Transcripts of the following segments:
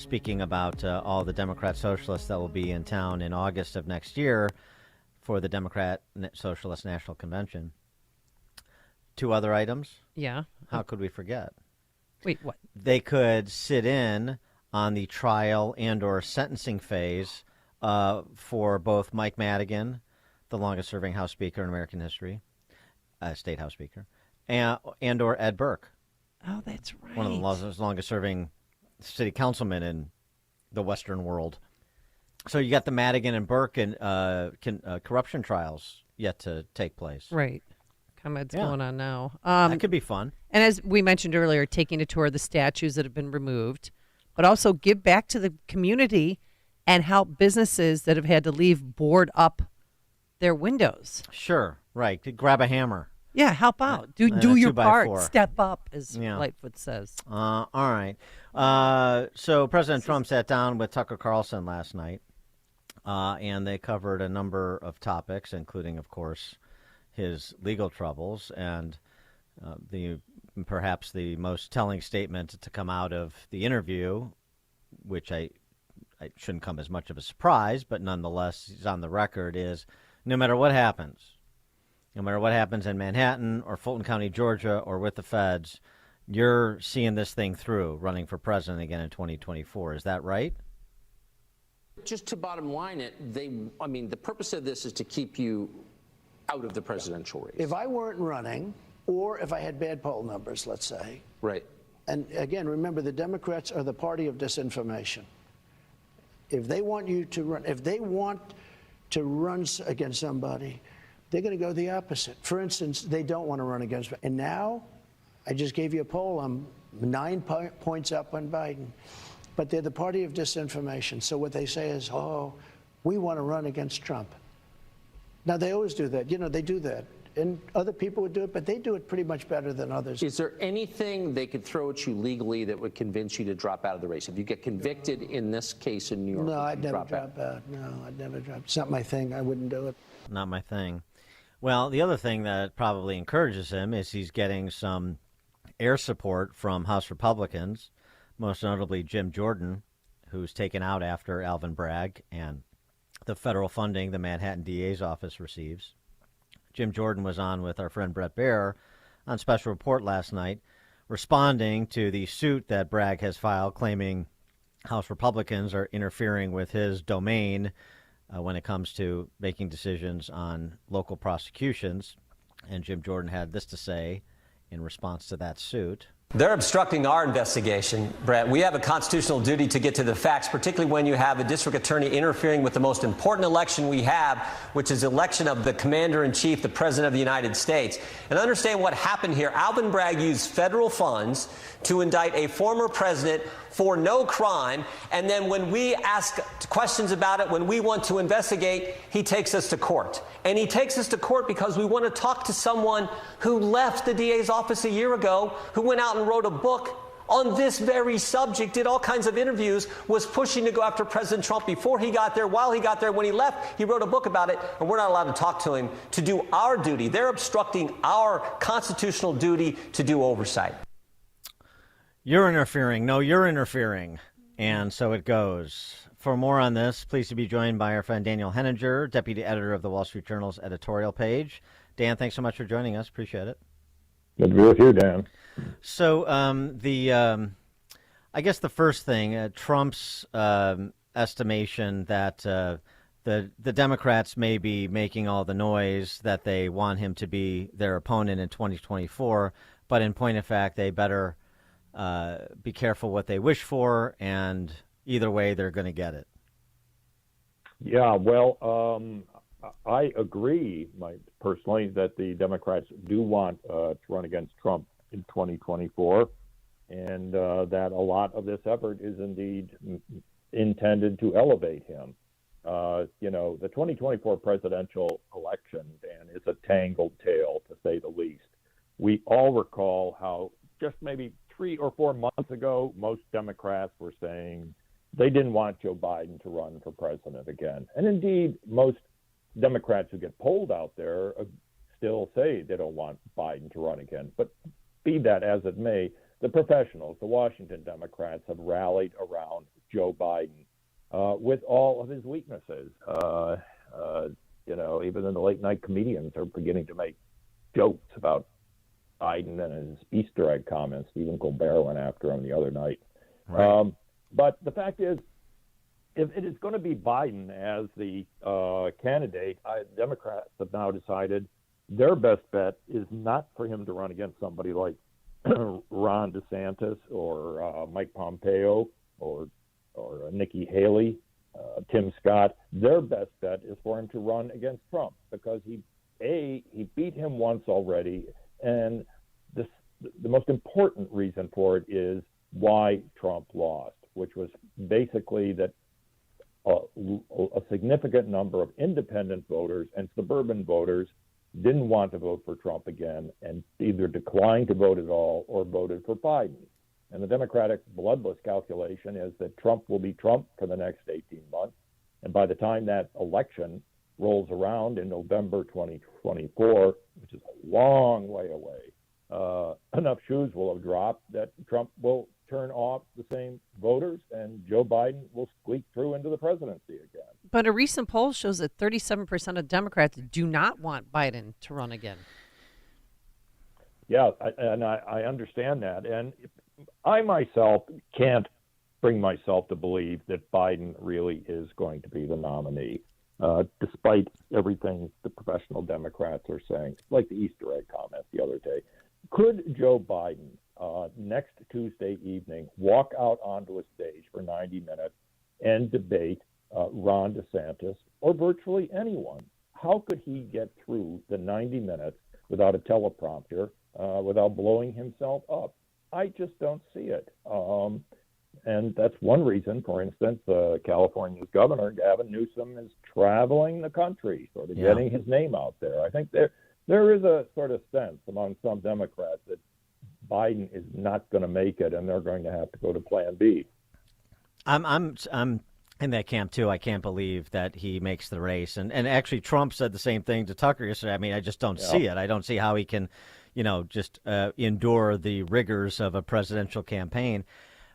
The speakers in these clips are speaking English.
speaking about all the Democrat socialists that will be in town in August of next year for the Democrat Socialist National Convention. Two other items. Yeah. How could we forget? Wait, what? They could sit in on the trial and or sentencing phase for both Mike Madigan, the longest-serving House Speaker in American history, State House Speaker, and or Ed Burke. Oh, that's right. One of the longest-serving city councilmen in the Western world. So you got the Madigan and Burke and corruption trials yet to take place. Right. ComEd's going on now. That could be fun. And as we mentioned earlier, taking a tour of the statues that have been removed, but also give back to the community and help businesses that have had to leave board up their windows. Sure, right. Grab a hammer. Yeah, help out. Do your part. 2x4. Step up, as Lightfoot says. All right. So President Trump sat down with Tucker Carlson last night, and they covered a number of topics, including, of course, his legal troubles, and perhaps the most telling statement to come out of the interview, which I shouldn't come as much of a surprise, but nonetheless is on the record, is no matter what happens in Manhattan or Fulton County, Georgia, or with the feds, you're seeing this thing through, running for president again in 2024. Is that right? Just to bottom line it, the purpose of this is to keep you out of the presidential race. If I weren't running, or if I had bad poll numbers, let's say. Right. And again, remember, the Democrats are the party of disinformation. If they want you to run, if they want to run against somebody, they're going to go the opposite. For instance, they don't want to run against. And now, I just gave you a poll. I'm 9 points up on Biden. But they're the party of disinformation. So what they say is, oh, we want to run against Trump. Now, they always do that. They do that. And other people would do it, but they do it pretty much better than others. Is there anything they could throw at you legally that would convince you to drop out of the race? If you get convicted in this case in New York, no, I'd never drop out. No, I'd never drop. It's not my thing. I wouldn't do it. Not my thing. Well, the other thing that probably encourages him is he's getting some air support from House Republicans, most notably Jim Jordan, who's taken out after Alvin Bragg and the federal funding the Manhattan DA's office receives. Jim Jordan was on with our friend Brett Baer on Special Report last night, responding to the suit that Bragg has filed, claiming House Republicans are interfering with his domain when it comes to making decisions on local prosecutions. And Jim Jordan had this to say in response to that suit. They're obstructing our investigation, Brett. We have a constitutional duty to get to the facts, particularly when you have a district attorney interfering with the most important election we have, which is the election of the commander-in-chief, the president of the United States. And understand what happened here. Alvin Bragg used federal funds to indict a former president for no crime. And then when we ask questions about it, when we want to investigate, he takes us to court. And he takes us to court because we want to talk to someone who left the DA's office a year ago, who went out and wrote a book on this very subject, did all kinds of interviews, was pushing to go after President Trump before he got there, while he got there, when he left, he wrote a book about it, and we're not allowed to talk to him to do our duty. They're obstructing our constitutional duty to do oversight. You're interfering. No, you're interfering. And so it goes. For more on this, pleased to be joined by our friend Daniel Henninger, deputy editor of the Wall Street Journal's editorial page. Dan, thanks so much for joining us. Appreciate it. Good to be with you, Dan. So I guess the first thing, Trump's estimation that the Democrats may be making all the noise that they want him to be their opponent in 2024, but in point of fact, they better be careful what they wish for, and either way, they're going to get it. Yeah, well, I agree, personally, that the Democrats do want to run against Trump in 2024, and that a lot of this effort is indeed intended to elevate him. The 2024 presidential election, Dan, is a tangled tale, to say the least. We all recall how just maybe 3 or 4 months ago, most Democrats were saying they didn't want Joe Biden to run for president again. And indeed, most Democrats who get polled out there still say they don't want Biden to run again. But be that as it may, the professionals, the Washington Democrats, have rallied around Joe Biden with all of his weaknesses. Even in the late night comedians are beginning to make jokes about Biden and his Easter egg comments. Stephen Colbert went after him the other night. Right. But the fact is, if it is going to be Biden as the candidate, Democrats have now decided their best bet is not for him to run against somebody like Ron DeSantis or Mike Pompeo or Nikki Haley, Tim Scott. Their best bet is for him to run against Trump because he beat him once already, and the most important reason for it is why Trump lost, which was basically that a significant number of independent voters and suburban voters didn't want to vote for Trump again and either declined to vote at all or voted for Biden. And the Democratic bloodless calculation is that Trump will be Trump for the next 18 months. And by the time that election rolls around in November 2024, which is a long way away, enough shoes will have dropped that Trump will turn off the same voters and Joe Biden will squeak through into the presidency again. But a recent poll shows that 37% of Democrats do not want Biden to run again. Yeah, I understand that. And I myself can't bring myself to believe that Biden really is going to be the nominee, despite everything the professional Democrats are saying, like the Easter egg comment the other day. Could Joe Biden next Tuesday evening walk out onto a stage for 90 minutes and debate Ron DeSantis or virtually anyone? How could he get through the 90 minutes without a teleprompter, without blowing himself up? I just don't see it. And that's one reason, for instance, California's governor, Gavin Newsom, is traveling the country, sort of getting his name out there. I think there is a sort of sense among some Democrats that Biden is not going to make it, and they're going to have to go to Plan B. I'm in that camp too. I can't believe that he makes the race, and actually Trump said the same thing to Tucker yesterday. I mean, I just don't see it. I don't see how he can, just endure the rigors of a presidential campaign.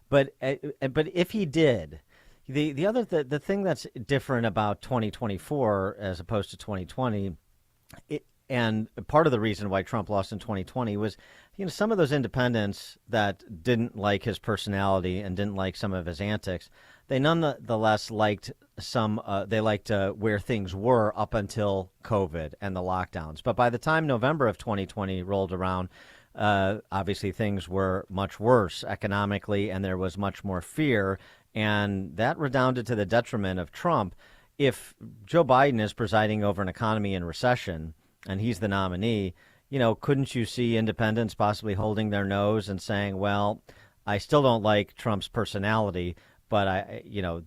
But if he did, the thing that's different about 2024 as opposed to 2020. And part of the reason why Trump lost in 2020 was, some of those independents that didn't like his personality and didn't like some of his antics, they nonetheless liked they liked where things were up until COVID and the lockdowns. But by the time November of 2020 rolled around, obviously things were much worse economically, and there was much more fear, and that redounded to the detriment of Trump. If Joe Biden is presiding over an economy in recession, and he's the nominee, couldn't you see independents possibly holding their nose and saying, well, I still don't like Trump's personality, but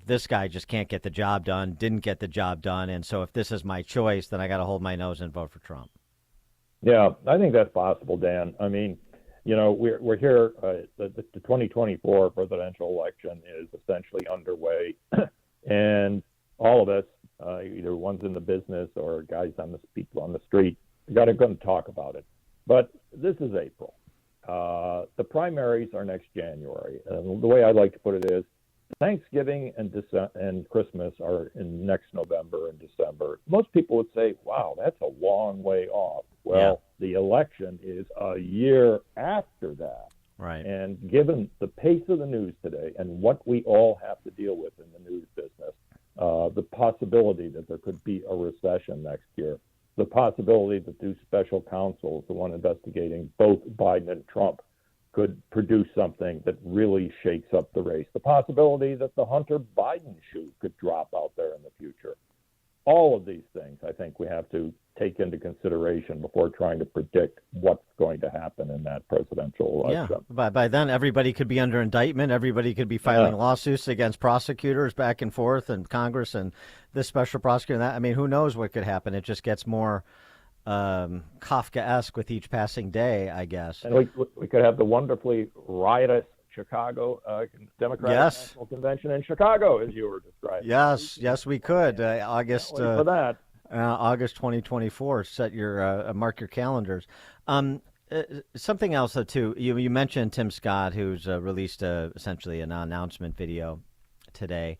this guy just can't get the job done, didn't get the job done. And so if this is my choice, then I got to hold my nose and vote for Trump. Yeah, I think that's possible, Dan. I mean, we're here. The 2024 presidential election is essentially underway. And all of us, either ones in the business or guys people on the street, got to go and talk about it. But this is April. The primaries are next January. And the way I like to put it is Thanksgiving and Christmas are in next November and December. Most people would say, wow, that's a long way off. Well, the election is a year after that. Right. And given the pace of the news today and what we all have to deal with in the news business, the possibility that there could be a recession next year, the possibility that two special counsels, the one investigating both Biden and Trump, could produce something that really shakes up the race, the possibility that the Hunter Biden shoe could drop out there in the future. All of these things, I think we have to take into consideration before trying to predict what's going to happen in that presidential election. Yeah, by then everybody could be under indictment. Everybody could be filing lawsuits against prosecutors back and forth, and Congress and this special prosecutor. And that, I mean, who knows what could happen? It just gets more Kafkaesque with each passing day, I guess. And we could have the wonderfully riotous Chicago Democratic National Convention in Chicago, as you were describing. Yes, we could. August for that. August 2024. Set your mark your calendars. Something else though too. You mentioned Tim Scott, who's released essentially an announcement video today.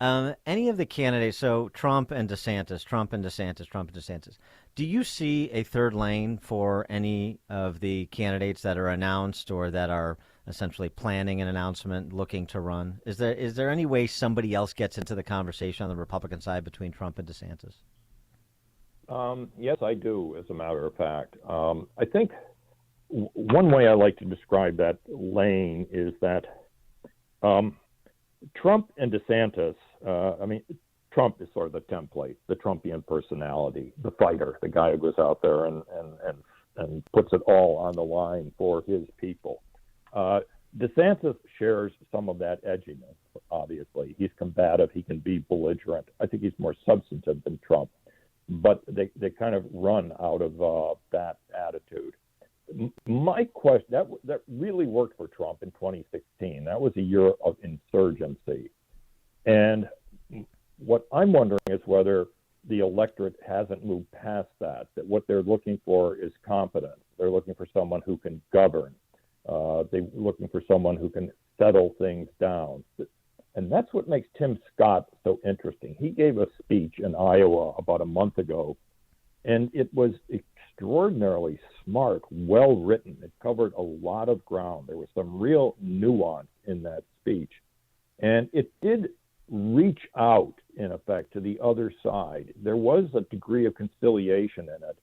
Any of the candidates, so Trump and DeSantis, Trump and DeSantis, Trump and DeSantis, do you see a third lane for any of the candidates that are announced or that are essentially planning an announcement, looking to run? Is there any way somebody else gets into the conversation on the Republican side between Trump and DeSantis? Yes, I do, as a matter of fact. I think one way I like to describe that lane is that Trump and DeSantis, Trump is sort of the template, the Trumpian personality, the fighter, the guy who goes out there and puts it all on the line for his people. DeSantis shares some of that edginess, obviously. He's combative. He can be belligerent. I think he's more substantive than Trump. But they kind of run out of that attitude. My question, that really worked for Trump in 2016. That was a year of insurgency. And what I'm wondering is whether the electorate hasn't moved past that what they're looking for is competence. They're looking for someone who can govern. They're looking for someone who can settle things down. And that's what makes Tim Scott so interesting. He gave a speech in Iowa about a month ago, and it was extraordinarily smart, well written. It covered a lot of ground. There was some real nuance in that speech. And it did reach out, in effect, to the other side. There was a degree of conciliation in it,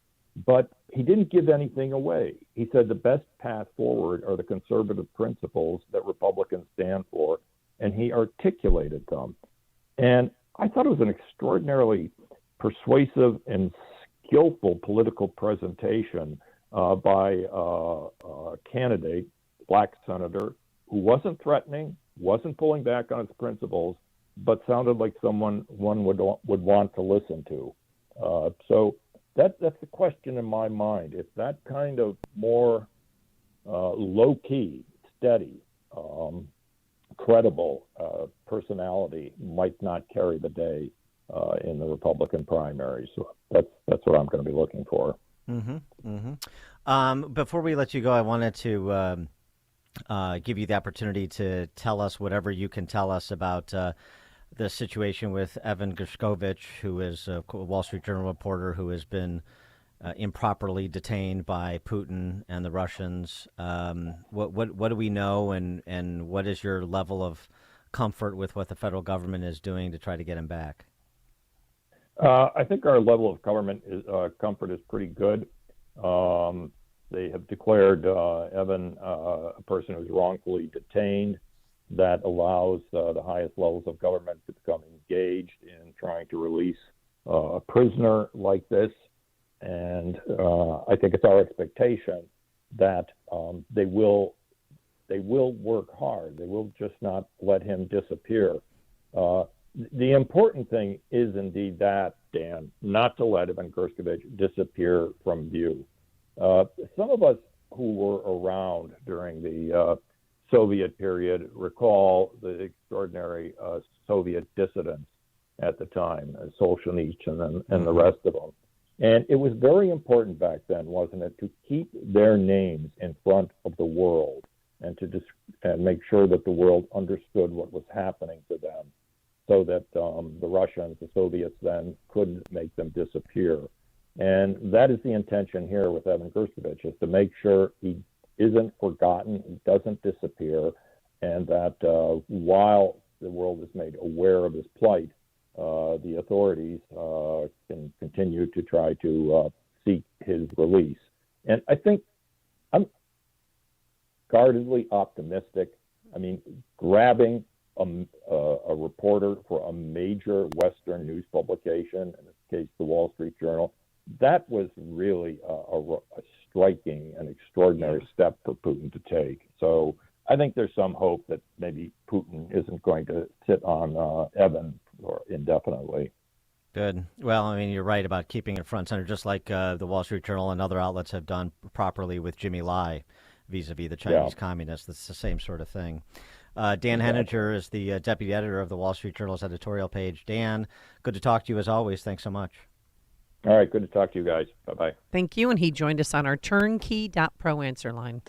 but he didn't give anything away. He said the best path forward are the conservative principles that Republicans stand for, and he articulated them. And I thought it was an extraordinarily persuasive and skillful political presentation by a candidate, black senator, who wasn't threatening, wasn't pulling back on his principles, but sounded like someone one would want to listen to. So that's the question in my mind. If that kind of more low-key, steady, credible personality might not carry the day in the Republican primary. So that's what I'm going to be looking for. Mm-hmm. Mm-hmm. Before we let you go, I wanted to give you the opportunity to tell us whatever you can tell us about the situation with Evan Gershkovich, who is a Wall Street Journal reporter who has been improperly detained by Putin and the Russians. What do we know, and what is your level of comfort with what the federal government is doing to try to get him back? I think our level of comfort is pretty good. They have declared Evan a person who's wrongfully detained. That allows the highest levels of government to become engaged in trying to release a prisoner like this. And I think it's our expectation that they will work hard. They will just not let him disappear. The important thing is indeed that, Dan, not to let Evan Gershkovich disappear from view. Some of us who were around during the Soviet period recall the extraordinary Soviet dissidents at the time, Solzhenitsyn and the rest of them. And it was very important back then, wasn't it, to keep their names in front of the world and to make sure that the world understood what was happening to them, so that the Russians, the Soviets then couldn't make them disappear. And that is the intention here with Evan Gershkovich, is to make sure he isn't forgotten, he doesn't disappear, and that while the world is made aware of his plight, the authorities can continue to try to seek his release. And I think I'm guardedly optimistic. I mean, grabbing a reporter for a major Western news publication, in this case, the Wall Street Journal, that was really a striking and extraordinary step for Putin to take. So I think there's some hope that maybe Putin isn't going to sit on Evan indefinitely. Good. Well, I mean, you're right about keeping it front center, just like the Wall Street Journal and other outlets have done properly with Jimmy Lai vis-a-vis the Chinese communists. It's the same sort of thing. Dan Henninger is the deputy editor of the Wall Street Journal's editorial page. Dan, good to talk to you as always. Thanks so much. All right. Good to talk to you guys. Bye-bye. Thank you. And he joined us on our turnkey.pro answer line.